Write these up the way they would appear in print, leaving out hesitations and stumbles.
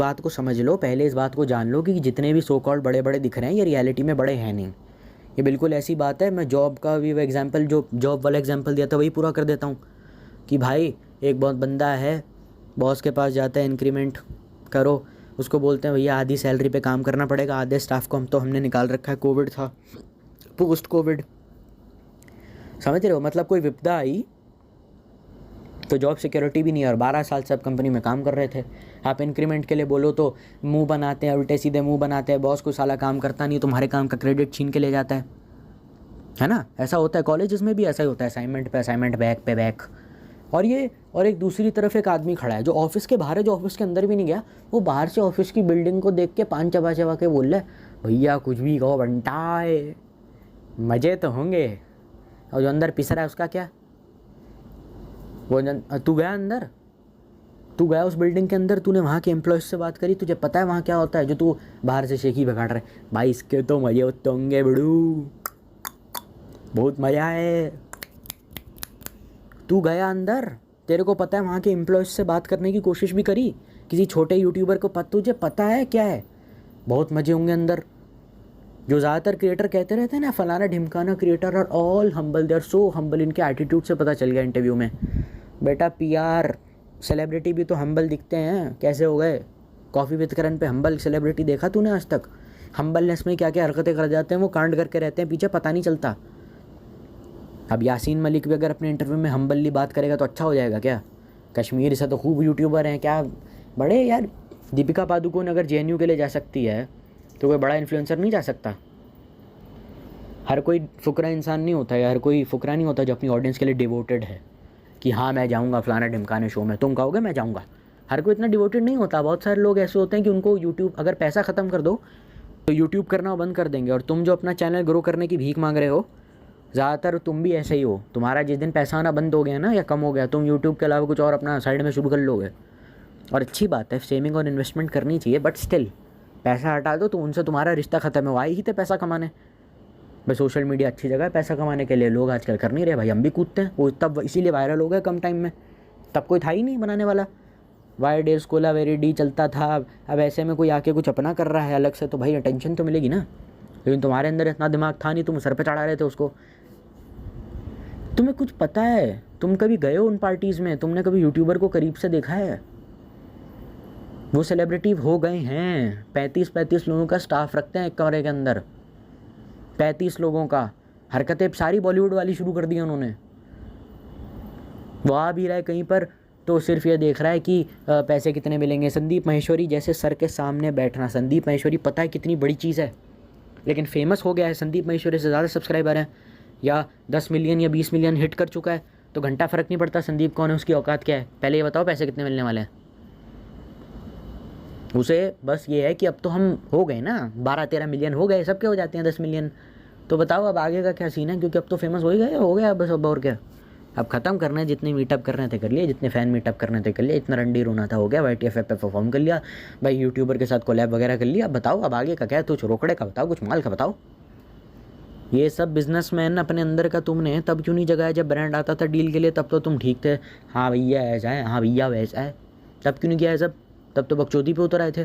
बात को समझ लो, पहले इस बात को जान लो कि जितने भी सो कॉल्ड बड़े बड़े दिख रहे हैं ये रियलिटी में बड़े हैं नहीं। ये बिल्कुल ऐसी बात है, मैं जॉब का भी वो एग्जांपल, जो जॉब वाला एग्जांपल दिया था वही पूरा कर देता हूँ कि भाई एक बहुत बंदा है, बॉस के पास जाता है, इंक्रीमेंट करो, उसको बोलते हैं भैया आधी सैलरी पे काम करना पड़ेगा, आधे स्टाफ को हमने निकाल रखा है, कोविड था, पोस्ट कोविड, समझ रहे हो, मतलब कोई विपदा आई तो जॉब सिक्योरिटी भी नहीं है और 12 साल से आप कंपनी में काम कर रहे थे। आप इंक्रीमेंट के लिए बोलो तो मुंह बनाते हैं, उल्टे सीधे मुंह बनाते हैं, बॉस को साला काम करता नहीं, तुम्हारे काम का क्रेडिट छीन के ले जाता है ना। ऐसा होता है, कॉलेजेस में भी ऐसा ही होता है, असाइनमेंट पे असाइनमेंट, बैक पे बैक। और एक दूसरी तरफ एक आदमी खड़ा है जो ऑफिस के बाहर है, जो ऑफिस के अंदर भी नहीं गया, वो बाहर से ऑफिस की बिल्डिंग को देख के पान चबा चबा के बोल रहा है भैया कुछ भी कहो बंटा है, मज़े तो होंगे। और जो अंदर पिस रहा है उसका क्या, वो तू गया अंदर, तू गया उस बिल्डिंग के अंदर, तूने वहाँ के एम्प्लॉयज़ से बात करी, तुझे पता है वहाँ क्या होता है, जो तू बाहर से शेखी बगाड़ रहे भाई इसके तो मज़े होते होंगे बड़ू, बहुत मज़ा है। तू गया अंदर, तेरे को पता है वहाँ के एम्प्लॉयज़ से बात करने की कोशिश भी करी, किसी छोटे यूट्यूबर को तुझे पता है क्या है, बहुत मज़े होंगे अंदर। जो ज़्यादातर क्रिएटर कहते रहते हैं ना, फलाना ढिमकाना creator are all humble, they are so humble, इनके एटीट्यूड से पता चल गया इंटरव्यू में। बेटा पीआर सेलिब्रिटी भी तो हम्बल दिखते हैं, कैसे हो गए? कॉफ़ी विद करण पे हम्बल सेलिब्रिटी देखा तूने आज तक? हम्बलनेस में क्या क्या हरकतें कर जाते हैं, वो कांड करके रहते हैं पीछे, पता नहीं चलता। अब यासीन मलिक भी अगर अपने इंटरव्यू में हम्बली बात करेगा तो अच्छा हो जाएगा क्या? कश्मीर से तो खूब यूट्यूबर हैं, क्या बड़े यार। दीपिका पादुकोण अगर जेएनयू के लिए जा सकती है तो कोई बड़ा इन्फ्लुएंसर नहीं जा सकता? हर कोई फुकरा इंसान नहीं होता है, हर कोई फुकरा नहीं होता जो अपनी ऑडियंस के लिए डिवोटेड है कि हाँ मैं जाऊँगा फलाना ढिमकाने शो में, तुम कहोगे मैं जाऊँगा। हर कोई इतना डिवोटेड नहीं होता। बहुत सारे लोग ऐसे होते हैं कि उनको यूट्यूब, अगर पैसा ख़त्म कर दो तो यूट्यूब करना बंद कर देंगे। और तुम जो अपना चैनल ग्रो करने की भीख मांग रहे हो, ज़्यादातर तुम भी ऐसे ही हो। तुम्हारा जिस दिन पैसा आना बंद हो गया ना या कम हो गया, तुम यूट्यूब के अलावा कुछ और अपना साइड में शुरू कर लोगे। और अच्छी बात है, सेविंग और इन्वेस्टमेंट करनी चाहिए, बट स्टिल पैसा हटा दो तो उनसे तुम्हारा रिश्ता ख़त्म है। वो आए ही थे पैसा कमाने। भाई सोशल मीडिया अच्छी जगह है पैसा कमाने के लिए, लोग आजकल कर नहीं रहे भाई, हम भी कूदते हैं। वो तब इसीलिए वायरल हो गए कम टाइम में, तब कोई था ही नहीं बनाने वाला। वाई डे स्कोला वेरी डी चलता था, अब ऐसे में कोई आके कुछ अपना कर रहा है अलग से तो भाई अटेंशन तो मिलेगी ना। लेकिन तुम्हारे अंदर इतना दिमाग था नहीं, तुम सर पे चढ़ा रहे थे उसको। तुम्हें कुछ पता है? तुम कभी गए हो उन पार्टीज़ में? तुमने कभी यूट्यूबर को करीब से देखा है? वो सेलिब्रिटी हो गए हैं, 35 लोगों का स्टाफ रखते हैं एक कमरे के अंदर, 35 लोगों का। हरकतें सारी बॉलीवुड वाली शुरू कर दी उन्होंने। वो आ भी रहा है कहीं पर तो सिर्फ ये देख रहा है कि पैसे कितने मिलेंगे। संदीप माहेश्वरी जैसे सर के सामने बैठना, संदीप माहेश्वरी पता है कितनी बड़ी चीज़ है, लेकिन फेमस हो गया है, संदीप माहेश्वरी से ज़्यादा सब्सक्राइबर हैं, या 10 मिलियन या 20 मिलियन हिट कर चुका है, तो घंटा फ़र्क नहीं पड़ता संदीप कौन है, उसकी औकात क्या है। पहले ये बताओ पैसे कितने मिलने वाले हैं उसे। बस ये है कि अब तो हम हो गए ना, 12-13 मिलियन हो गए, सबके हो जाते हैं 10 मिलियन। तो बताओ अब आगे का क्या सीन है, क्योंकि अब तो फेमस हो ही गए, हो गया बस। अब और क्या, अब ख़त्म करना है। जितने मीटअप करने थे कर लिए, जितने फ़ैन मीटअप करने थे कर लिए, इतना रंडी रोना था हो गया, YTF पे परफॉर्म कर लिया भाई, यूट्यूबर के साथ कोलैब वगैरह कर लिया। अब बताओ अब आगे का क्या है? कुछ रोकड़े का बताओ, कुछ माल का बताओ। ये सब बिजनेसमैन अपने अंदर का तुमने तब क्यों नहीं जगाया जब ब्रांड आता था डील के लिए? तब तो तुम ठीक थे, हाँ भैया ऐसा है, हाँ भैया वैसा है। तब क्यों नहीं किया है सब? तब तो बकचोदी पे उतर आए थे।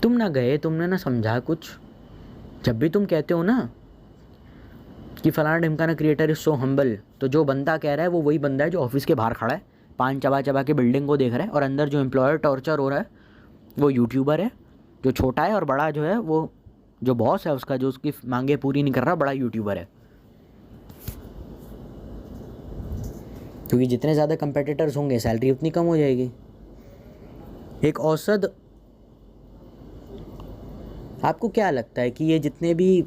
तुम ना गए, तुमने ना समझा कुछ। जब भी तुम कहते हो ना कि फलाना ढिमकाना क्रिएटर इज सो हम्बल, तो जो बंदा कह रहा है वो वही बंदा है जो ऑफिस के बाहर खड़ा है, पान चबा चबा के बिल्डिंग को देख रहा है, और अंदर जो एम्प्लॉयर टॉर्चर हो रहा है वो यूट्यूबर है, जो छोटा है, और बड़ा जो है वो जो बॉस है उसका, जो उसकी मांगे पूरी नहीं कर रहा, बड़ा यूट्यूबर है। क्योंकि जितने ज़्यादा कंपेटिटर्स होंगे सैलरी उतनी कम हो जाएगी। एक औसत, आपको क्या लगता है कि ये जितने भी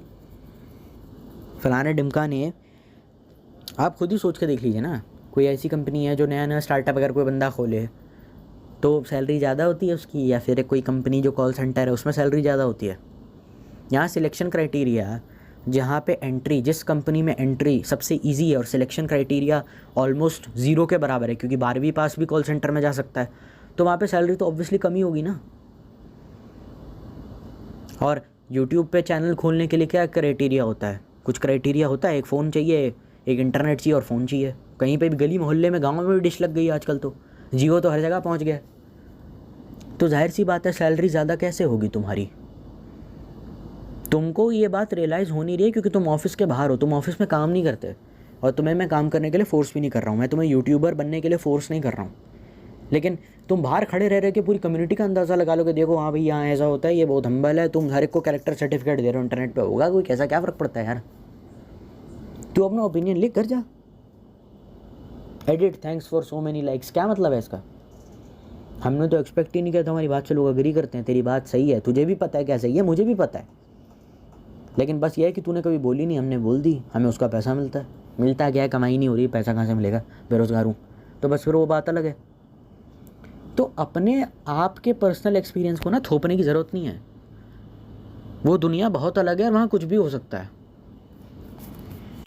फलाने ढिमकाने, आप खुद ही सोच के देख लीजिए ना, कोई ऐसी कंपनी है जो नया नया स्टार्टअप अगर कोई बंदा खोले तो सैलरी ज़्यादा होती है उसकी, या फिर कोई कंपनी जो कॉल सेंटर है उसमें सैलरी ज़्यादा होती है? यहाँ सिलेक्शन क्राइटेरिया, जहाँ पे एंट्री, जिस कंपनी में एंट्री सबसे इजी है और सिलेक्शन क्राइटेरिया ऑलमोस्ट ज़ीरो के बराबर है, क्योंकि 12वीं पास भी कॉल सेंटर में जा सकता है, तो वहाँ पे सैलरी तो ऑब्वियसली कम ही होगी ना। और यूट्यूब पे चैनल खोलने के लिए क्या क्राइटेरिया होता है? कुछ क्राइटेरिया होता है, एक फ़ोन चाहिए, एक इंटरनेट चाहिए और फ़ोन चाहिए। कहीं पे भी गली मोहल्ले में, गाँव में भी डिश लग गई आजकल, तो जियो तो हर जगह पहुँच गया। तो जाहिर सी बात है सैलरी ज़्यादा कैसे होगी तुम्हारी। तुमको ये बात रियलाइज़ हो नहीं रही है क्योंकि तुम ऑफिस के बाहर हो, तुम ऑफिस में काम नहीं करते, और तुम्हें मैं काम करने के लिए फ़ोर्स भी नहीं कर रहा हूँ, मैं तुम्हें यूट्यूबर बनने के लिए फ़ोर्स नहीं कर रहा हूँ। लेकिन तुम बाहर खड़े रह के पूरी कम्युनिटी का अंदाज़ा लगा लो कि देखो हाँ भाई यहाँ ऐसा होता है, ये बहुत हम्बल है, तुम हर एक को कैरेक्टर सर्टिफिकेट दे रहे हो इंटरनेट पे, होगा कोई कैसा, क्या फ़र्क पड़ता है यार। तू अपना ओपिनियन लिख कर जा। Edit thanks for so many likes, क्या मतलब है इसका। हमने तो एक्सपेक्ट ही नहीं किया, तुम्हारी बात से लोग अग्री करते हैं, तेरी बात सही है, तुझे भी पता है क्या सही है, मुझे भी पता है, लेकिन बस ये है कि तूने कभी बोली नहीं, हमने बोल दी, हमें उसका पैसा मिलता है। मिलता क्या है, कमाई नहीं हो रही, पैसा कहाँ से मिलेगा, बेरोज़गार हूँ, तो बस फिर वो बात अलग है। तो अपने आप के पर्सनल एक्सपीरियंस को ना थोपने की ज़रूरत नहीं है, वो दुनिया बहुत अलग है और वहाँ कुछ भी हो सकता है।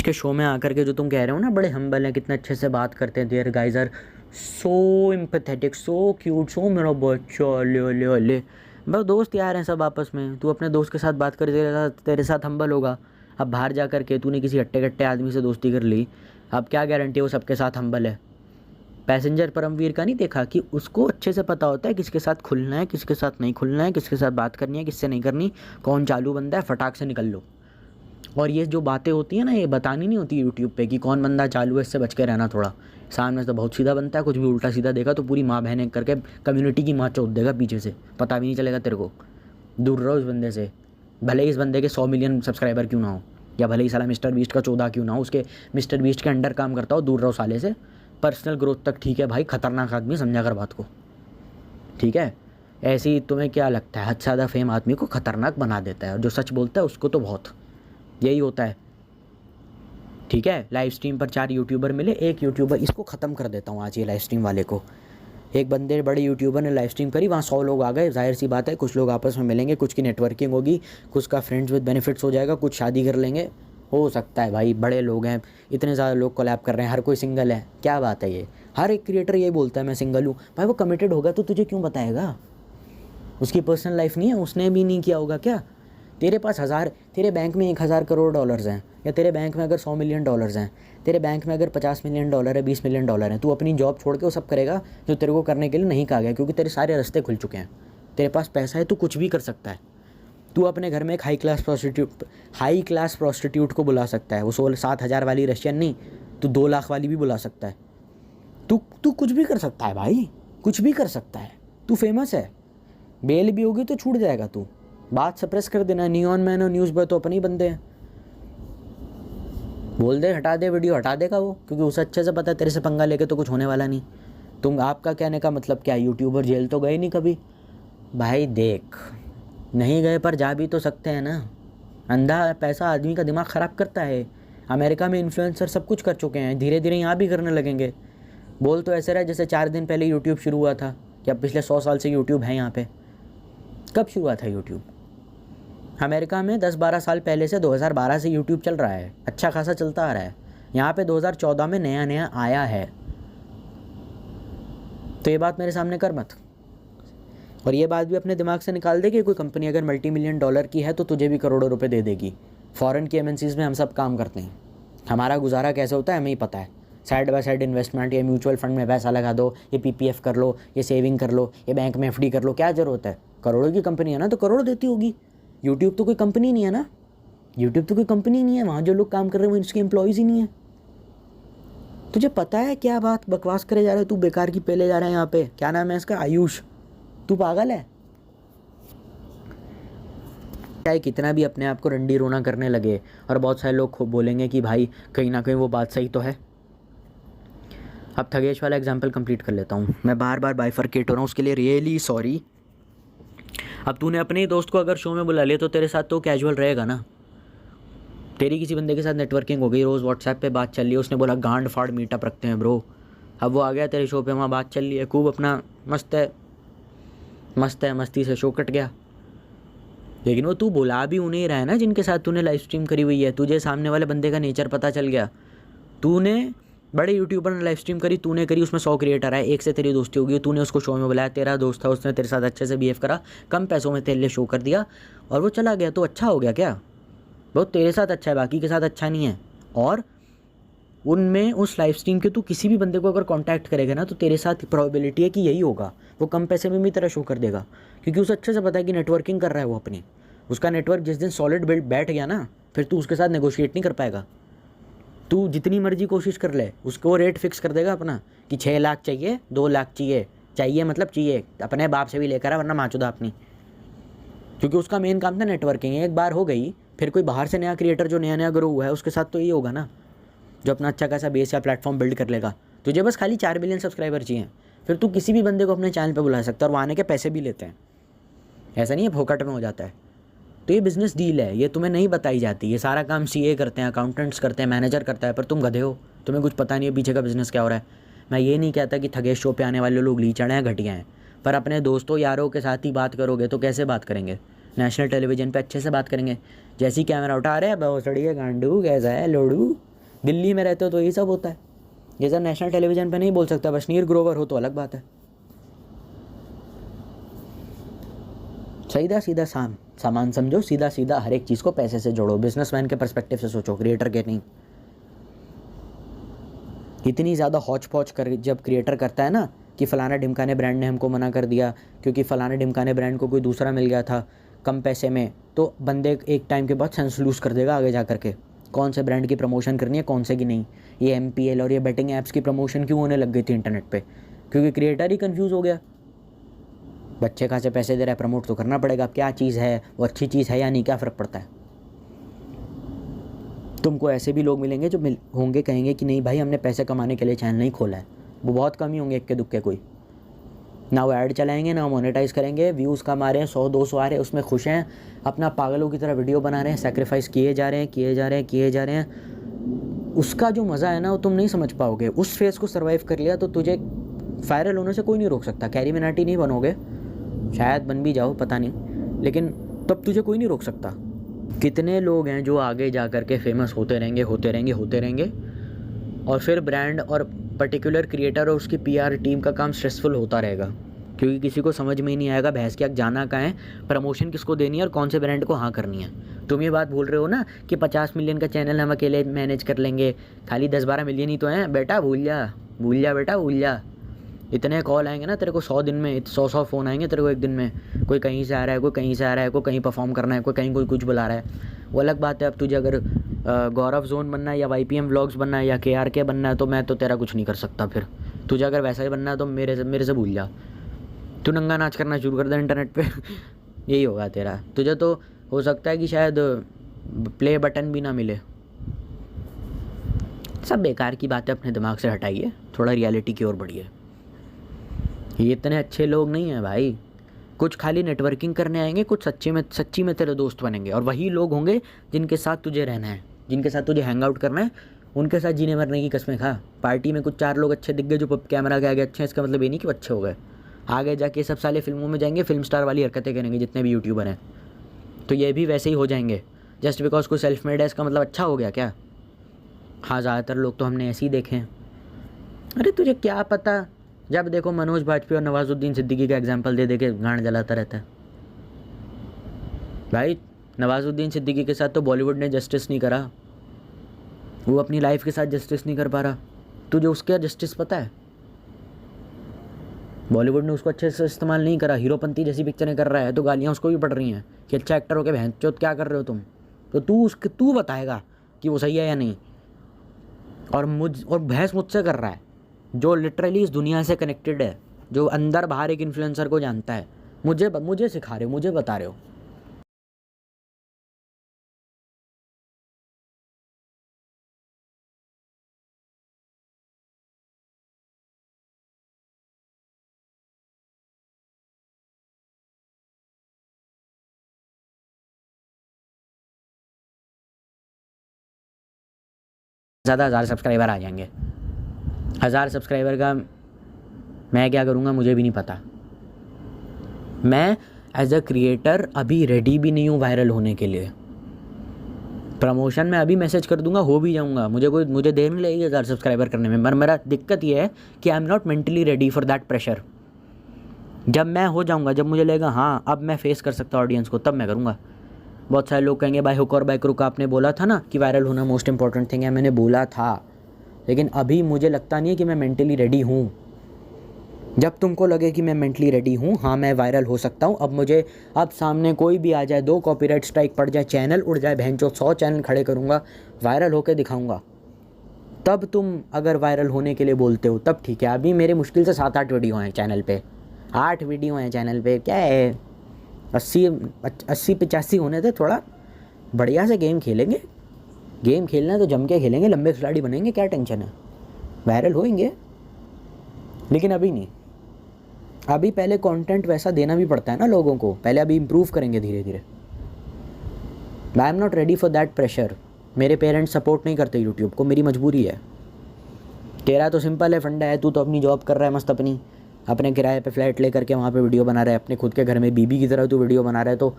के शो में आकर के जो तुम कह रहे हो ना, बड़े हम्बल हैं, कितने अच्छे से बात करते हैं, there guys are so empathetic, so cute, so मेरा बच्चा, ले ले ले, बस दोस्त यार हैं सब आपस में। तू अपने दोस्त के साथ बात कर, तेरे साथ हम्बल होगा। अब बाहर जा कर के तूने किसी हट्टे कट्टे आदमी से दोस्ती कर ली, अब क्या गारंटी है वो सबके साथ हम्बल है। पैसेंजर परमवीर का नहीं देखा कि उसको अच्छे से पता होता है किसके साथ खुलना है, किसके साथ नहीं खुलना है, किसके साथ बात करनी है, किससे नहीं करनी, कौन चालू बंदा है, फटाक से निकल लो। और ये जो बातें होती हैं ना, ये बतानी नहीं होती यूट्यूब पे कि कौन बंदा चालू है, इससे बच के रहना थोड़ा। सामने से तो बहुत सीधा बनता है, कुछ भी उल्टा सीधा देखा तो पूरी माँ बहन करके कम्युनिटी की माँ चोद देगा पीछे से, पता भी नहीं चलेगा तेरे को। दूर रहो इस बंदे से, भले ही इस बंदे के 100 मिलियन सब्सक्राइबर क्यों ना हो, या भले ही साला मिस्टर बीस्ट का 14 क्यों ना हो, उसके मिस्टर बीस्ट के अंडर काम करता हो, दूर रहो साले से। पर्सनल ग्रोथ तक ठीक है भाई, खतरनाक आदमी, समझा कर बात को, ठीक है। ऐसे ही तुम्हें क्या लगता है, हद से ज़्यादा फेम आदमी को खतरनाक बना देता है, और जो सच बोलता है उसको तो बहुत, यही होता है, ठीक है। लाइव स्ट्रीम पर 4 यूट्यूबर मिले, एक यूट्यूबर, इसको ख़त्म कर देता हूँ आज ये लाइव स्ट्रीम वाले को। एक बंदे बड़े यूट्यूबर ने लाइव स्ट्रीम करी, वहाँ 100 लोग आ गए, जाहिर सी बात है कुछ लोग आपस में मिलेंगे, कुछ की नेटवर्किंग होगी, कुछ का फ्रेंड्स विद बेनिफिट्स हो जाएगा, कुछ शादी कर लेंगे, हो सकता है भाई, बड़े लोग हैं, इतने ज़्यादा लोग कोलैब कर रहे हैं, हर कोई सिंगल है, क्या बात है ये। हर एक क्रिएटर यही बोलता है मैं सिंगल हूँ, भाई वो कमिटेड होगा तो तुझे क्यों बताएगा, उसकी पर्सनल लाइफ नहीं है, उसने भी नहीं किया होगा क्या। तेरे पास तेरे बैंक में 1000 करोड़ डॉलर्स हैं, या तेरे बैंक में अगर 100 मिलियन डॉलर्स हैं, तेरे बैंक में अगर 50 मिलियन डॉलर है, 20 मिलियन डॉलर है, तू अपनी जॉब छोड़ के वो सब करेगा जो तेरे को करने के लिए नहीं कहा गया, क्योंकि तेरे सारे रास्ते खुल चुके हैं, तेरे पास पैसा है, तू कुछ भी कर सकता है। तू अपने घर में एक हाई क्लास प्रोस्टिट्यूट को बुला सकता है, वो 7,000 वाली रशियन नहीं, तू 2 लाख वाली भी बुला सकता है। तू कुछ भी कर सकता है भाई, कुछ भी कर सकता है, तू फेमस है, बेल भी होगी तो छूट जाएगा तू, बात सप्रेस कर देना। नियॉन मैन और न्यूज़ बॉय तो अपने ही बंदे हैं, बोल दे हटा दे वीडियो, हटा देगा वो, क्योंकि उसे अच्छे से पता है तेरे से पंगा लेके तो कुछ होने वाला नहीं। आपका कहने का मतलब क्या, यूट्यूबर जेल तो गए नहीं कभी भाई, देख नहीं गए पर जा भी तो सकते हैं ना। अंधा पैसा आदमी का दिमाग ख़राब करता है। अमेरिका में इन्फ्लुएंसर सब कुछ कर चुके हैं, धीरे धीरे यहाँ भी करने लगेंगे। बोल तो ऐसे रहा जैसे 4 दिन पहले यूट्यूब शुरू हुआ था, या पिछले 100 साल से यूट्यूब है यहाँ पे। कब शुरू हुआ था यूट्यूब? अमेरिका में 10-12 साल पहले से, 2012 से यूट्यूब चल रहा है, अच्छा खासा चलता आ रहा है। यहाँ पे 2014 में नया नया आया है, तो ये बात मेरे सामने कर मत। और ये बात भी अपने दिमाग से निकाल दे कि कोई कंपनी अगर मल्टी मिलियन डॉलर की है तो तुझे भी करोड़ों रुपए दे देगी। फॉरेन की एमएनसीज़ में हम सब काम करते हैं, हमारा गुजारा कैसे होता है हमें ही पता है। साइड बाय साइड इन्वेस्टमेंट, ये म्यूचुअल फंड में पैसा लगा दो, ये पीपीएफ कर लो, ये सेविंग कर लो, ये बैंक में एफडी कर लो, क्या ज़रूरत है। करोड़ों की कंपनी है ना तो करोड़ देती होगी। यूट्यूब तो कोई कंपनी नहीं है ना, यूट्यूब तो कोई कंपनी नहीं है, वहाँ जो लोग काम कर रहे हैं वो इसके एम्प्लॉयज़ ही नहीं है। तुझे पता है क्या बात बकवास करे जा रहा है तू, बेकार की पेले जा रहा है यहाँ पे। क्या नाम है इसका, आयुष, तू पागल है। चाहे कितना भी अपने आप को रंडी रोना करने लगे, और बहुत सारे लोग खूब बोलेंगे कि भाई कहीं ना कहीं वो बात सही तो है। अब थगेश वाला एग्जाम्पल कंप्लीट कर लेता हूँ, मैं बार बार बाइफरकेट हो रहा हूँ, उसके लिए रियली सॉरी। अब तूने अपने ही दोस्त को अगर शो में बुला लिया तो तेरे साथ तो कैजुअल रहेगा ना। तेरी किसी बंदे के साथ नेटवर्किंग हो गई, रोज़ व्हाट्सएप पे बात चल रही है, उसने बोला गांड फाड़ मीटअप रखते हैं ब्रो, अब वो आ गया तेरे शो पे, वहाँ बात चल रही है खूब, अपना मस्त है, मस्ती से शो कट गया। लेकिन वो तू बुला भी उन्हें रहा है ना जिनके साथ तूने लाइव स्ट्रीम करी हुई है। तुझे सामने वाले बंदे का नेचर पता चल गया। तूने बड़े यूट्यूबर ने लाइव स्ट्रीम करी, तूने करी, उसमें 100 क्रिएटर आए, एक से तेरी दोस्ती होगी, तूने उसको शो में बुलाया, तेरा दोस्त था, उसने तेरे साथ अच्छे से बिहेव करा, कम पैसों में तेरे लिए शो कर दिया और वो चला गया, तो अच्छा हो गया क्या? बहुत तेरे साथ अच्छा है, बाकी के साथ अच्छा नहीं है। और उनमें उस लाइव स्ट्रीम के तू किसी भी बंदे को अगर कांटेक्ट करेगा ना तो तेरे साथ प्रोबेबिलिटी है कि यही होगा, वो कम पैसे में भी तेरा शो कर देगा, क्योंकि उसे अच्छे से पता है कि नेटवर्किंग कर रहा है वो अपनी। उसका नेटवर्क जिस दिन सॉलिड बिल्ड बैठ गया ना, फिर तू उसके साथ नेगोशिएट नहीं कर पाएगा। तू जितनी मर्जी कोशिश कर ले, उसको रेट फिक्स कर देगा अपना कि 6 लाख चाहिए, 2 लाख चाहिए मतलब चाहिए, अपने बाप से भी लेकर आ वरना माचुदा अपनी। क्योंकि उसका मेन काम था नेटवर्किंग। एक बार हो गई, फिर कोई बाहर से नया क्रिएटर जो नया ग्रो हुआ है उसके साथ तो ये होगा ना, जो अपना अच्छा खासा बेस या प्लेटफॉर्म बिल्ड कर लेगा। तुझे बस खाली 4 बिलियन सब्सक्राइबर चाहिए, फिर तू किसी भी बंदे को अपने चैनल पे बुला सकता है, और वो आने के पैसे भी लेते हैं। ऐसा नहीं है फोकट में हो जाता है। तो ये बिज़नेस डील है, ये तुम्हें नहीं बताई जाती। ये सारा काम सीए करते हैं, अकाउंटेंट्स करते हैं, मैनेजर करता है, पर तुम गधे हो, तुम्हें कुछ पता नहीं है पीछे का बिज़नेस क्या हो रहा है। मैं ये नहीं कहता कि थगेश शो पे आने वाले लोग लीचड़ हैं, घटिया हैं, पर अपने दोस्तों यारों के साथ ही बात करोगे तो कैसे बात करेंगे? नेशनल टेलीविज़न पे अच्छे से बात करेंगे। जैसे ही कैमरा उठा रहे हैं, बहुत सड़ी है गांडू, कैसा है लोडू। दिल्ली में रहते हो तो यही सब होता है। ये सब नेशनल टेलीविज़न पे नहीं बोल सकता, बस नीर ग्रोवर हो तो अलग बात है। सीधा सीधा सामान समझो, सीधा सीधा हर एक चीज़ को पैसे से जोड़ो, बिजनेसमैन के पर्सपेक्टिव से सोचो, क्रिएटर के नहीं। इतनी ज़्यादा हौच पौच कर जब क्रिएटर करता है ना कि फ़लाना ढिमकाने ब्रांड ने हमको मना कर दिया क्योंकि फ़लाना ढिमकाने ब्रांड को कोई दूसरा मिल गया था कम पैसे में, तो बंदे एक टाइम के बाद सेंस लूज़ कर देगा आगे जा करके, कौन से ब्रांड की प्रमोशन करनी है, कौन से की नहीं। ये MPL और ये बेटिंग ऐप्स की प्रमोशन क्यों होने लग गई थी इंटरनेट पे? क्योंकि क्रिएटर ही कंफ्यूज हो गया। बच्चे खासे पैसे दे रहा है, प्रमोट तो करना पड़ेगा। अब क्या चीज़ है वो, अच्छी चीज़ है या नहीं, क्या फ़र्क पड़ता है? तुमको ऐसे भी लोग मिलेंगे जो होंगे, कहेंगे कि नहीं भाई हमने पैसे कमाने के लिए चैनल नहीं खोला है। वो बहुत कम ही होंगे, इक्के दुक्के कोई। ना वो ऐड चलाएंगे, ना मोनेटाइज़ करेंगे, व्यूज़ कम आ रहे हैं, 100-200 आ रहे हैं, उसमें खुश हैं, अपना पागलों की तरह वीडियो बना रहे हैं, सेक्रीफाइस किए जा रहे हैं। उसका जो मज़ा है ना वो तुम नहीं समझ पाओगे। उस फेज़ को सर्वाइव कर लिया तो तुझे वायरल होने से कोई नहीं रोक सकता। कैरी मिनाटी नहीं बनोगे, शायद बन भी जाओ, पता नहीं, लेकिन तब तुझे कोई नहीं रोक सकता। कितने लोग हैं जो आगे जा कर के फेमस होते रहेंगे, और फिर ब्रांड और पर्टिकुलर क्रिएटर और उसकी PR टीम का काम स्ट्रेसफुल होता रहेगा, क्योंकि किसी को समझ में ही नहीं आएगा भैंस क्या जाना कहाँ है, प्रमोशन किसको देनी है और कौन से ब्रांड को हाँ करनी है। तुम ये बात बोल रहे हो ना कि 50 मिलियन का चैनल हम अकेले मैनेज कर लेंगे, खाली 10-12 मिलियन ही तो हैं बेटा, भूल जा बेटा। इतने कॉल आएंगे ना तेरे को 100 दिन में, 100 फ़ोन आएंगे तेरे को एक दिन में। कोई कहीं से आ रहा है, कोई कहीं परफॉर्म करना है, कोई कुछ बुला रहा है। वो अलग बात है। अब तुझे अगर गौरव जोन बनना है या YPM व्लॉग्स बनना है या KRK बनना है तो मैं तो तेरा कुछ नहीं कर सकता। फिर तुझे अगर वैसा ही बनना है तो मेरे से भूल जा, तू नंगा नाच करना शुरू कर दे इंटरनेट पे यही होगा तेरा। तुझे तो हो सकता है कि शायद प्ले बटन भी ना मिले। सब बेकार की बातें अपने दिमाग से हटाइए, थोड़ा रियलिटी की ओर बढ़िए। ये इतने अच्छे लोग नहीं हैं भाई। कुछ खाली नेटवर्किंग करने आएंगे, कुछ सच्ची में तेरे दोस्त बनेंगे, और वही लोग होंगे जिनके साथ तुझे रहना है, जिनके साथ तुझे हैंग आउट करना है, उनके साथ जीने मरने की कसमें खा। पार्टी में कुछ 4 लोग अच्छे दिख गए जो कैमरा के आगे अच्छे हैं, इसका मतलब ये नहीं कि वो अच्छे हो गए। आगे जाके सब साले फिल्मों में जाएंगे, फिल्म स्टार वाली हरकतें करेंगे जितने भी यूट्यूबर हैं, तो ये भी वैसे ही हो जाएंगे। जस्ट बिकॉज कोई सेल्फ मेड है इसका मतलब अच्छा हो गया क्या? हाँ, ज़्यादातर लोग तो हमने ऐसे ही देखे हैं। अरे तुझे क्या पता, जब देखो मनोज बाजपेयी और नवाजुद्दीन सिद्दीकी का एग्जाम्पल दे के गांड जलाता रहता है। भाई नवाजुद्दीन सिद्दीकी के साथ तो बॉलीवुड ने जस्टिस नहीं करा, वो अपनी लाइफ के साथ जस्टिस नहीं कर पा रहा। तुझे उसका जस्टिस पता है? बॉलीवुड ने उसको अच्छे से इस्तेमाल नहीं करा। हीरोपंती जैसी पिक्चरें कर रहा है तो गालियाँ उसको भी पड़ रही हैं कि अच्छा एक्टर हो के भैंचोद क्या कर रहे हो तुम। तो तू बताएगा कि वो सही है या नहीं। और बहस मुझसे कर रहा है जो लिटरली इस दुनिया से कनेक्टेड है, जो अंदर बाहर एक इन्फ्लुएंसर को जानता है। मुझे सिखा रहे हो, मुझे बता रहे हो। ज़्यादा 1000 सब्सक्राइबर आ जाएंगे। 1000 सब्सक्राइबर का मैं क्या करूँगा मुझे भी नहीं पता। मैं एज अ क्रिएटर अभी रेडी भी नहीं हूँ वायरल होने के लिए। प्रमोशन में अभी मैसेज कर दूंगा, हो भी जाऊँगा। मुझे देर नहीं लगेगी 1000 सब्सक्राइबर करने में। पर मेरा दिक्कत ये है कि I am not mentally ready for that pressure. जब मैं हो जाऊँगा, जब मुझे लगेगा हाँ अब मैं फेस कर सकता हूँ ऑडियंस को, तब मैं करूँगा। बहुत सारे लोग कहेंगे बाय हुक और बाय क्रुक आपने बोला था ना कि वायरल होना मोस्ट इंपॉर्टेंट थिंग है। मैंने बोला था, लेकिन अभी मुझे लगता नहीं है कि मैं मेंटली रेडी हूँ। जब तुमको लगे कि मैं मेंटली रेडी हूँ, हाँ मैं वायरल हो सकता हूँ, अब सामने कोई भी आ जाए, 2 कॉपीराइट स्ट्राइक पड़ जाए, चैनल उड़ जाए, बहनचोद 100 चैनल खड़े करूँगा, वायरल होकर दिखाऊँगा, तब तुम अगर वायरल होने के लिए बोलते हो तब ठीक है। अभी मेरे मुश्किल से 7-8 वीडियो हैं चैनल पे, 8 वीडियो हैं चैनल पे, क्या है 80-85 होने थे, थोड़ा बढ़िया से गेम खेलेंगे। गेम खेलना है तो जम के खेलेंगे, लंबे खिलाड़ी बनेंगे, क्या टेंशन है, वायरल होएंगे। लेकिन अभी नहीं, अभी पहले कंटेंट वैसा देना भी पड़ता है ना लोगों को, पहले अभी इम्प्रूव करेंगे धीरे धीरे। I am not ready for that pressure. मेरे पेरेंट्स सपोर्ट नहीं करते यूट्यूब को, मेरी मजबूरी है। तेरा तो सिंपल है, फंडा है, तू तो अपनी जॉब कर रहा है मस्त, अपने किराए पे फ्लैट लेकर के वहाँ पे वीडियो बना रहा है, अपने खुद के घर में बीबी की तरह तू वीडियो बना रहा है। तो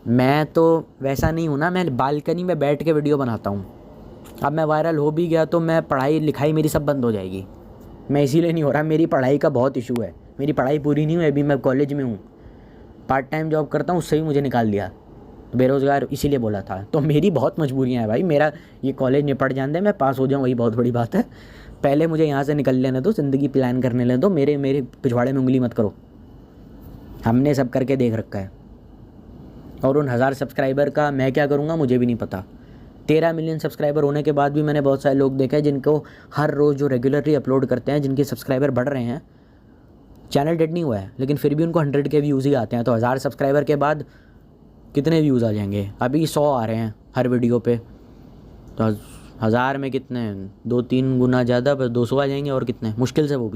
मैं तो वैसा नहीं हूँ ना, मैं बालकनी में बैठ के वीडियो बनाता हूँ। अब मैं वायरल हो भी गया तो मैं पढ़ाई लिखाई मेरी सब बंद हो जाएगी। मैं इसीलिए नहीं हो रहा, मेरी पढ़ाई का बहुत इशू है, मेरी पढ़ाई पूरी नहीं हुई, अभी मैं कॉलेज में हूँ, पार्ट टाइम जॉब करता हूँ, उससे भी मुझे निकाल दिया, बेरोज़गार इसीलिए बोला था। तो मेरी बहुत मजबूरियाँ हैं भाई, मेरा ये कॉलेज निपट जान दे, मैं पास हो जाऊँ, वही बहुत बड़ी बात है। पहले मुझे यहाँ से निकल लेने दो, ज़िंदगी प्लान करने लेने दो, मेरे पिछवाड़े में उंगली मत करो, हमने सब करके देख रखा है। और उन 1000 सब्सक्राइबर का मैं क्या करूँगा मुझे भी नहीं पता। 13 मिलियन सब्सक्राइबर होने के बाद भी मैंने बहुत सारे लोग देखे हैं जिनको हर रोज़ जो रेगुलरली अपलोड करते हैं, जिनके सब्सक्राइबर बढ़ रहे हैं, चैनल डेड नहीं हुआ है, लेकिन फिर भी उनको 100 के व्यूज़ ही आते हैं। तो 1000 सब्सक्राइबर के बाद कितने व्यूज़ आ जाएंगे? अभी 100 आ रहे हैं हर वीडियो पे, तो 1000 में कितने, 2-3 गुना ज़्यादा, बस 200 आ जाएंगे, और कितने मुश्किल से। वो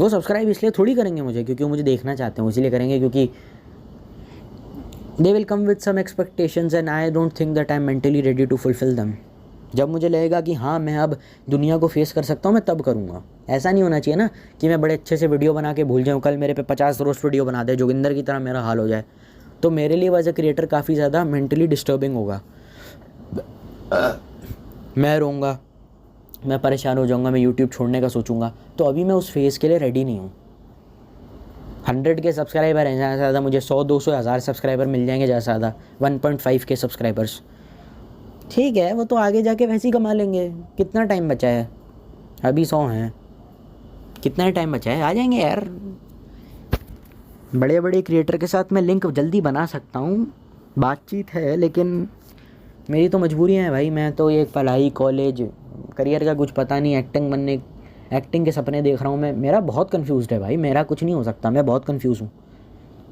सब्सक्राइब इसलिए थोड़ी करेंगे मुझे क्योंकि वो मुझे देखना चाहते हैं, इसीलिए करेंगे क्योंकि they will come with some expectations and I don't think that I am mentally ready to fulfil them. जब मुझे लगेगा कि हाँ मैं अब दुनिया को फेस कर सकता हूँ, मैं तब करूँगा। ऐसा नहीं होना चाहिए ना कि मैं बड़े अच्छे से वीडियो बना के भूल जाऊँ, कल मेरे पे 50 रोस्ट वीडियो बना दे, जोगिंदर की तरह मेरा हाल हो जाए, तो मेरे लिए एज ए क्रिएटर काफ़ी ज़्यादा मेंटली डिस्टर्बिंग होगा। मैं रोऊंगा, मैं परेशान हो जाऊँगा, मैं यूट्यूब छोड़ने का सोचूंगा। तो अभी मैं उस फेज़ के लिए रेडी नहीं हूँ। 100 के सब्सक्राइबर हैं, ज़्यादा से ज़्यादा मुझे 100, 200, 1000 सब्सक्राइबर मिल जाएंगे, ज़्यादा से ज़्यादा 1.5 के सब्सक्राइबर्स, ठीक है, वो तो आगे जाके वैसे ही कमा लेंगे। कितना टाइम बचा है? अभी 100 हैं, कितना टाइम बचा है? आ जाएंगे यार। बड़े बड़े क्रिएटर के साथ मैं लिंक जल्दी बना सकता हूँ, बातचीत है, लेकिन मेरी तो मजबूरियाँ हैं भाई। मैं तो ये पढ़ाई, कॉलेज, करियर का कुछ पता नहीं, एक्टिंग के सपने देख रहा हूँ मैं। मेरा बहुत कंफ्यूज्ड है भाई, मेरा कुछ नहीं हो सकता, मैं बहुत कंफ्यूज हूँ,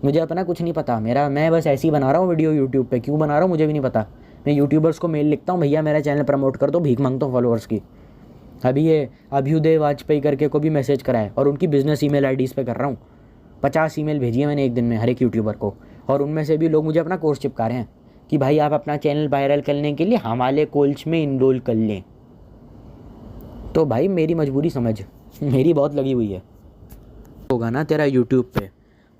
मुझे अपना कुछ नहीं पता। मैं बस ऐसे ही बना रहा हूँ वीडियो यूट्यूब पे, क्यों बना रहा हूँ मुझे भी नहीं पता। मैं यूट्यूबर्स को मेल लिखता हूँ, भैया मेरा चैनल प्रमोट कर दो, भीख मांगता हूँ फॉलोअर्स की। अभी ये अभ्युदय वाजपेयी करके को भी मैसेज करा है, और उनकी बिजनेस ईमेल आईडीज़ पे कर रहा हूँ। 50 ईमेल भेजी है मैंने एक दिन में हर एक यूट्यूबर को, और उनमें से भी लोग मुझे अपना कोर्स चिपका रहे हैं कि भाई आप अपना चैनल वायरल करने के लिए हमारे कोर्स में इनरोल कर लें। तो भाई मेरी मजबूरी समझ, मेरी बहुत लगी हुई है। होगा ना तेरा यूट्यूब पे,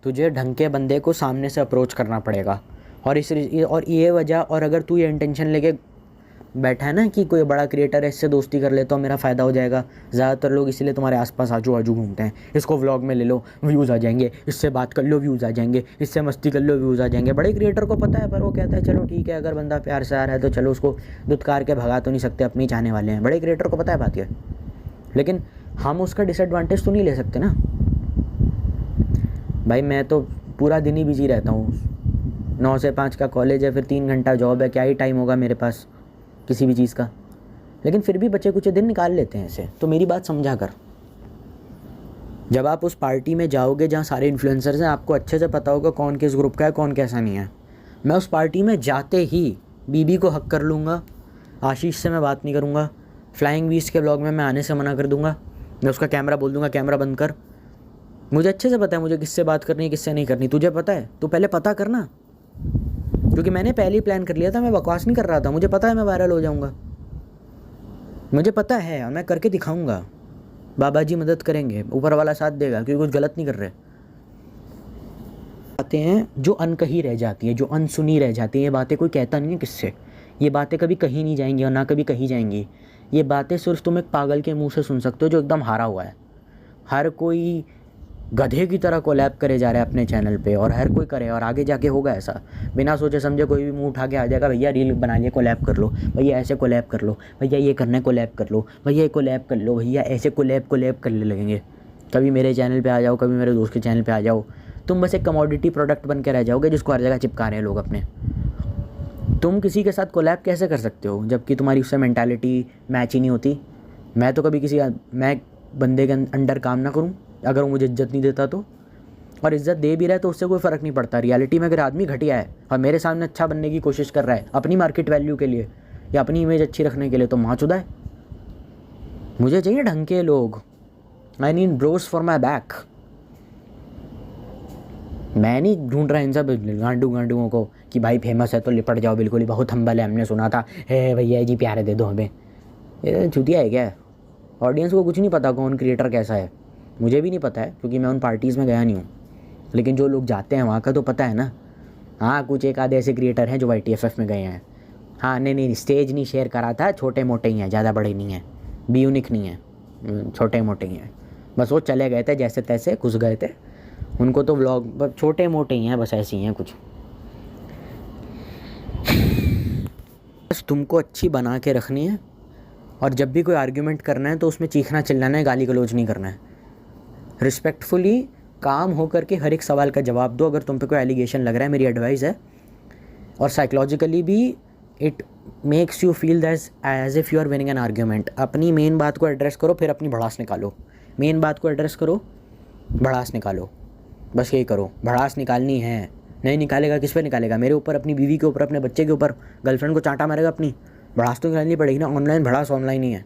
तुझे ढंग के बंदे को सामने से अप्रोच करना पड़ेगा। और ये वजह, और अगर तू ये इंटेंशन लेके बैठा है ना कि कोई बड़ा क्रिएटर है, इससे दोस्ती कर ले तो मेरा फ़ायदा हो जाएगा, ज़्यादातर लोग इसीलिए तुम्हारे आसपास आजू बाजू घूमते हैं। इसको व्लॉग में ले लो, व्यूज़ आ जाएंगे, इससे बात कर लो, व्यूज़ आ जाएंगे, इससे मस्ती कर लो, व्यूज़ आ जाएंगे। बड़े क्रिएटर को पता है, पर वो कहता है चलो ठीक है, अगर बंदा प्यार से आ रहा है तो चलो, उसको दुत्कार के भगा तो नहीं सकते, अपने चाहने वाले हैं। बड़े क्रिएटर को पता है बात ये, लेकिन हम उसका डिसएडवांटेज तो नहीं ले सकते ना भाई। मैं तो पूरा दिन ही बिजी रहता हूँ, 9 से 5 का कॉलेज है, फिर 3 घंटा जॉब है, क्या ही टाइम होगा मेरे पास किसी भी चीज़ का। लेकिन फिर भी बच्चे कुछ दिन निकाल लेते हैं ऐसे। तो मेरी बात समझा कर, जब आप उस पार्टी में जाओगे जहाँ सारे इन्फ्लुएंसर्स हैं, आपको अच्छे से पता होगा कौन किस ग्रुप का है, कौन कैसा नहीं है। मैं उस पार्टी में जाते ही बीबी को हक कर लूँगा, आशीष से मैं बात नहीं करूँगा, फ्लाइंग बीस्ट के ब्लॉग में मैं आने से मना कर दूँगा, मैं उसका कैमरा बोल दूँगा कैमरा बंद कर। मुझे अच्छे से पता है मुझे किससे बात करनी है, किससे नहीं करनी। तुझे पता है? तो पहले पता करना, क्योंकि मैंने पहले ही प्लान कर लिया था, मैं बकवास नहीं कर रहा था। मुझे पता है मैं वायरल हो जाऊंगा, मुझे पता है, और मैं करके दिखाऊंगा। बाबा जी मदद करेंगे, ऊपर वाला साथ देगा, क्योंकि कुछ गलत नहीं कर रहे। बातें हैं जो अनकही रह जाती है, जो अनसुनी रह जाती है। ये बातें कोई कहता नहीं है किससे, ये बातें कभी कहीं नहीं जाएंगी और ना कभी कही जाएंगी। ये बातें सिर्फ तुम एक पागल के मुँह से सुन सकते हो जो एकदम हारा हुआ है। हर कोई गधे की तरह कोलैब करे जा रहा है अपने चैनल पे, और हर कोई करे, और आगे जाके होगा ऐसा। बिना सोचे समझे कोई भी मुंह उठा के आ जाएगा, भैया रील बना लिए, कोलैब कर लो, भैया ऐसे कोलैब कर लो, भैया ये करना है कोलैब कर लो, भैया ये कोलैब कर लो, भैया ऐसे कोलैब करने लगेंगे। कभी मेरे चैनल पे आ जाओ, कभी मेरे दोस्त के चैनल पे आ जाओ, तुम बस एक कमोडिटी प्रोडक्ट बन के रह जाओगे जिसको हर जगह चिपका रहे हैं लोग अपने। तुम किसी के साथ कोलैब कैसे कर सकते हो जबकि तुम्हारी उससे मेंटालिटी मैच ही नहीं होती। मैं तो कभी मैं बंदे के अंडर काम ना करूं अगर वो मुझे इज्जत नहीं देता तो, और इज्जत दे भी रहा है तो उससे कोई फ़र्क नहीं पड़ता। रियलिटी में अगर आदमी घटिया है और मेरे सामने अच्छा बनने की कोशिश कर रहा है अपनी मार्केट वैल्यू के लिए या अपनी इमेज अच्छी रखने के लिए, तो माचुदा है। मुझे चाहिए ढंग के लोग। I need Bros for my back. मैं नहीं ढूंढ रहा इन सब गांडुओं को कि भाई फेमस है तो लिपट जाओ, बिल्कुल ही बहुत हम्बल है, हमने सुना था, हे भैया जी प्यारे दे दो हमें। ये चुतिया है क्या? ऑडियंस को कुछ नहीं पता कौन क्रिएटर कैसा है। मुझे भी नहीं पता है क्योंकि मैं उन पार्टीज़ में गया नहीं हूँ, लेकिन जो लोग जाते हैं वहाँ का तो पता है ना। हाँ, कुछ एक आधे ऐसे क्रिएटर हैं जो YTFF में गए हैं। हाँ, नहीं स्टेज नहीं शेयर करा था, छोटे मोटे ही हैं, ज़्यादा बड़े नहीं हैं, बी यूनिक नहीं है, छोटे मोटे ही हैं। बस वो चले गए थे जैसे तैसे घुस गए थे, उनको तो व्लॉग बस छोटे मोटे ही हैं, बस ऐसी हैं कुछ। बस तुमको अच्छी बना के रखनी है और जब भी कोई आर्ग्यूमेंट करना है तो उसमें चीखना चिल्लाना है, गाली गलौज नहीं करना है। रिस्पेक्टफुली काम हो करके हर एक सवाल का जवाब दो अगर तुम पे कोई एलिगेशन लग रहा है, मेरी एडवाइस है। और साइकोलॉजिकली भी it makes you feel that as if you are winning an argument. अपनी मेन बात को एड्रेस करो, फिर अपनी भड़ास निकालो। मेन बात को एड्रेस करो, भड़ास निकालो, बस यही करो। भड़ास निकालनी है, नहीं निकालेगा किस पे निकालेगा? मेरे ऊपर, अपनी बीवी के ऊपर, अपने बच्चे के ऊपर, गर्लफ्रेंड को चांटा मारेगा अपनी? भड़ास तो निकालनी पड़ेगी ना। ऑनलाइन भड़ास ऑनलाइन ही है,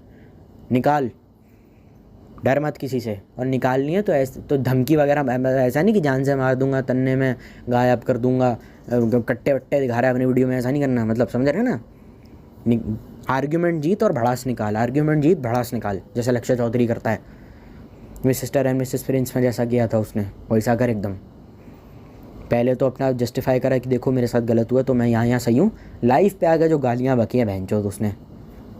निकाल, डर मत किसी से। और निकालनी है तो ऐसे तो धमकी वगैरह ऐसा नहीं कि जान से मार दूंगा, तन्ने में गायब कर दूंगा, कट्टे वट्टे दिखा रहा है अपनी वीडियो में, ऐसा नहीं करना। मतलब समझ रहे ना? आर्ग्यूमेंट जीत और भड़ास निकाल, आर्ग्यूमेंट जीत भड़ास निकाल, जैसे लक्ष्य चौधरी करता है miss sister and Mrs Prince में जैसा किया था उसने, वैसा कर एकदम। पहले तो अपना जस्टिफाई करा कि देखो मेरे साथ गलत हुआ तो मैं यहाँ सही हूँ। लाइव पे आ गया जो गालियाँ बकी हैं बहनचोद उसने,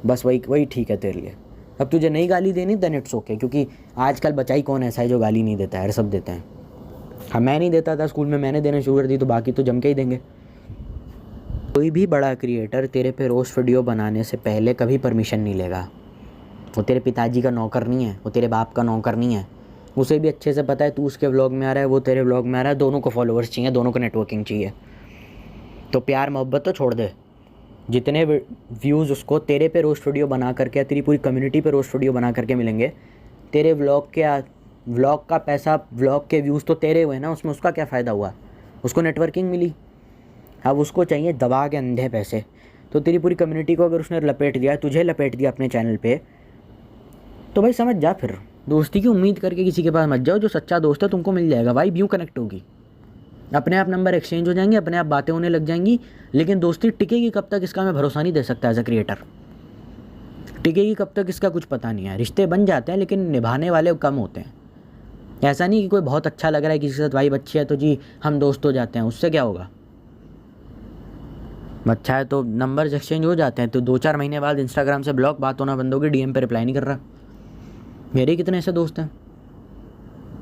बस वही ठीक है तेरे लिए। अब तुझे नहीं गाली देनी देन इट्स ओके, क्योंकि आजकल बचाई कौन ऐसा है जो गाली नहीं देता है? सब देते हैं। हाँ, मैं नहीं देता था स्कूल में, मैंने देना शुरू कर दी तो बाकी तो जम के ही देंगे। कोई भी बड़ा क्रिएटर तेरे पे रोस्ट वीडियो बनाने से पहले कभी परमिशन नहीं लेगा। वो तेरे पिताजी का नौकर नहीं है, वो तेरे बाप का नौकर नहीं है। उसे भी अच्छे से पता है तू उसके व्लॉग में आ रहा है, वो तेरे व्लॉग में आ रहा है, दोनों को फॉलोअर्स चाहिए, दोनों को नेटवर्किंग चाहिए। तो प्यार मोहब्बत तो छोड़ दे। जितने व्यूज़ उसको तेरे पे रोस्ट वीडियो बना करके, तेरी पूरी कम्युनिटी पे रोस्ट वीडियो बना करके मिलेंगे, तेरे व्लॉग का पैसा, व्लॉग के व्यूज़ तो तेरे हुए ना, उसमें उसका क्या फ़ायदा हुआ? उसको नेटवर्किंग मिली। अब उसको चाहिए दबा के अंधे पैसे। तो तेरी पूरी कम्युनिटी को अगर उसने लपेट दिया, तुझे लपेट दिया अपने चैनल पे, तो भाई समझ जा। फिर दोस्ती की उम्मीद करके किसी के पास मत जाओ। जो सच्चा दोस्त है तुमको मिल जाएगा, वाइब यूँ कनेक्ट होगी, अपने आप नंबर एक्सचेंज हो जाएंगे, अपने आप बातें होने लग जाएंगी। लेकिन दोस्ती टिकेगी कब तक इसका मैं भरोसा नहीं दे सकता एज अ क्रिएटर। टिकेगी कब तक इसका कुछ पता नहीं है। रिश्ते बन जाते हैं लेकिन निभाने वाले कम होते हैं। ऐसा नहीं कि कोई बहुत अच्छा लग रहा है किसी के साथ, वाइब अच्छी है तो जी हम दोस्त हो जाते हैं, उससे क्या होगा? अच्छा है तो नंबर एक्सचेंज हो जाते हैं, तो 2-4 महीने बाद इंस्टाग्राम से ब्लॉक, बात होना बंद होगी, DM पे रिप्लाई नहीं कर रहा। मेरे कितने ऐसे दोस्त हैं,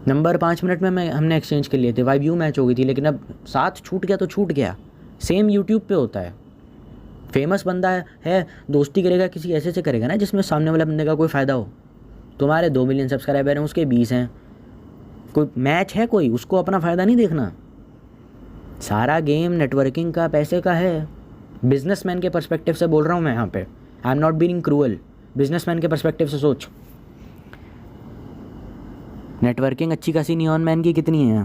नंबर 5 मिनट में हमने एक्सचेंज कर लिए थे, वाइब यूँ मैच हो गई थी, लेकिन अब साथ छूट गया तो छूट गया। सेम यूट्यूब पे होता है। फेमस बंदा है दोस्ती करेगा किसी ऐसे से करेगा ना जिसमें सामने वाले बंदे का कोई फ़ायदा हो। तुम्हारे 2 मिलियन सब्सक्राइबर हैं, उसके 20 हैं, कोई मैच है कोई, उसको अपना फ़ायदा नहीं देखना। सारा गेम नेटवर्किंग का, पैसे का है। बिजनेसमैन के पर्सपेक्टिव से बोल रहा हूँ मैं यहाँ पे, I am not being cruel. Businessman के पर्सपेक्टिव से सोच। नेटवर्किंग अच्छी खासी नियॉन मैन की कितनी है?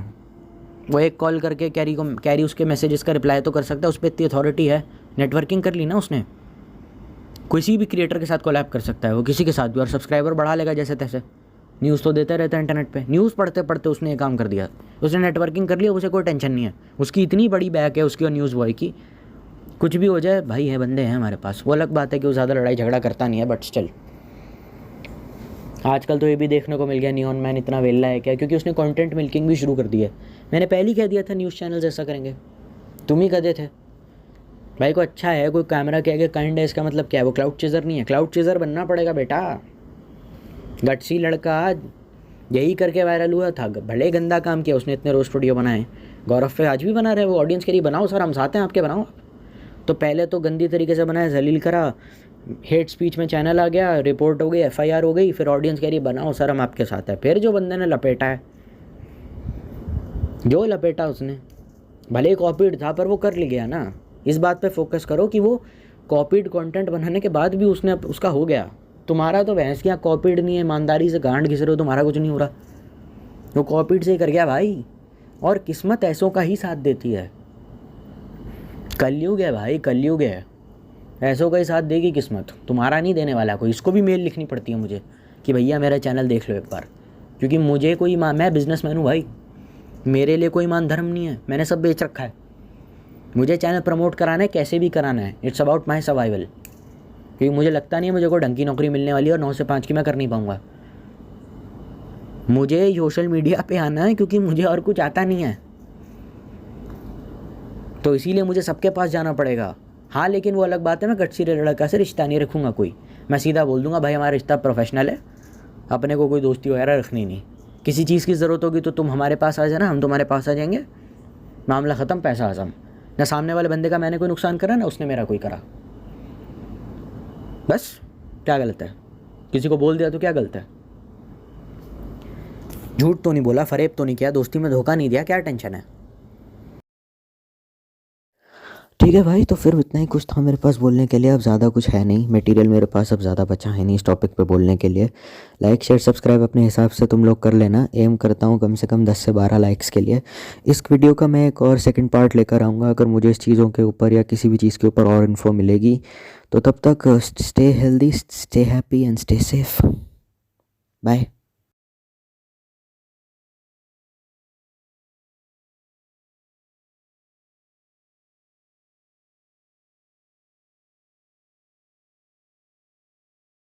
वो एक कॉल करके कैरी उसके मैसेजेस का रिप्लाई तो कर सकता है, उस पर इतनी अथॉरिटी है, नेटवर्किंग कर ली ना उसने। किसी भी क्रिएटर के साथ कोलैब कर सकता है वो, किसी के साथ भी, और सब्सक्राइबर बढ़ा लेगा जैसे तैसे। न्यूज़ तो देता रहता है इंटरनेट पे, न्यूज़ पढ़ते पढ़ते उसने ये काम कर दिया, उसने नेटवर्किंग कर लिया, उसे कोई टेंशन नहीं है। उसकी इतनी बड़ी बैक है उसकी और न्यूज़ बॉय की, कुछ भी हो जाए भाई है, बंदे हैं हमारे पास। वो अलग बात है कि वो ज़्यादा लड़ाई झगड़ा करता नहीं है, बट स्टिल आजकल तो ये भी देखने को मिल गया नियॉन मैन इतना वेल्ला है क्या, क्योंकि उसने कंटेंट मिल्किंग भी शुरू कर दी है। मैंने पहले ही कह दिया था न्यूज़ चैनल्स ऐसा करेंगे, तुम ही कहते थे भाई को अच्छा है कोई कैमरा के आगे काइंड है, इसका मतलब क्या है? वो क्लाउड चेजर नहीं है, क्लाउड चेजर बनना पड़ेगा बेटा। गट्सी लड़का यही करके वायरल हुआ था, भले गंदा काम किया उसने, इतने रोस्ट वीडियो बनाए। गौरव पे आज भी बना रहे, वो ऑडियंस के लिए बनाओ सर, हम चाहते हैं आपके बनाओ। तो पहले तो गंदी तरीके से बनाया, जलील करा, हेट स्पीच में चैनल आ गया, रिपोर्ट हो गई, FIR हो गई, फिर ऑडियंस कह रही बनाओ सर हम आपके साथ है। फिर जो बंदे ने लपेटा है, जो लपेटा उसने, भले ही कॉपीड था पर वो कर लिया ना। इस बात पे फोकस करो कि वो कॉपीड कंटेंट बनाने के बाद भी उसने उसका हो गया। तुम्हारा तो भैंस क्या कॉपीड नहीं है, ईमानदारी से गांड घिस रहे हो, तुम्हारा कुछ नहीं हो रहा, वो कॉपीड से ही कर गया भाई। और किस्मत ऐसों का ही साथ देती है, कलयुग है भाई, कलयुग है, ऐसों का ही साथ देगी किस्मत, तुम्हारा नहीं देने वाला कोई। इसको भी मेल लिखनी पड़ती है मुझे कि भैया मेरा चैनल देख लो एक बार, क्योंकि मुझे कोई मैं बिजनेसमैन हूँ भाई, मेरे लिए कोई मान धर्म नहीं है, मैंने सब बेच रखा है। मुझे चैनल प्रमोट कराना है, कैसे भी कराना है, इट्स अबाउट माई सर्वाइवल। क्योंकि मुझे लगता नहीं है मुझे कोई ढंग की नौकरी मिलने वाली है, और 9 से 5 की मैं कर नहीं पाऊँगा। मुझे सोशल मीडिया पे आना है क्योंकि मुझे और कुछ आता नहीं है, तो इसीलिए मुझे सबके पास जाना पड़ेगा। हाँ लेकिन वो अलग बात है, मैं कटसीरे लड़का से रिश्ता नहीं रखूँगा कोई, मैं सीधा बोल दूँगा भाई हमारा रिश्ता प्रोफेशनल है, अपने को कोई दोस्ती वगैरह रखनी नहीं। किसी चीज़ की ज़रूरत होगी तो तुम हमारे पास आ जाना, हम तुम्हारे पास आ जाएंगे, मामला ख़त्म, पैसा हज़म। ना सामने वाले बंदे का मैंने कोई नुकसान करा, ना उसने मेरा कोई करा, बस। क्या गलत है, किसी को बोल दिया तो क्या गलत है? झूठ तो नहीं बोला, फरेब तो नहीं किया, दोस्ती में धोखा नहीं दिया, क्या टेंशन है? ठीक है भाई, तो फिर इतना ही कुछ था मेरे पास बोलने के लिए, अब ज़्यादा कुछ है नहीं, मटेरियल मेरे पास अब ज़्यादा बचा है नहीं इस टॉपिक पे बोलने के लिए। लाइक शेयर सब्सक्राइब अपने हिसाब से तुम लोग कर लेना, एम करता हूँ कम से कम 10 से 12 लाइक्स के लिए। इस वीडियो का मैं एक और सेकंड पार्ट लेकर आऊँगा अगर मुझे इस चीज़ों के ऊपर या किसी भी चीज़ के ऊपर और इन्फो मिलेगी। तो तब तक stay healthy, stay happy and stay safe. Bye.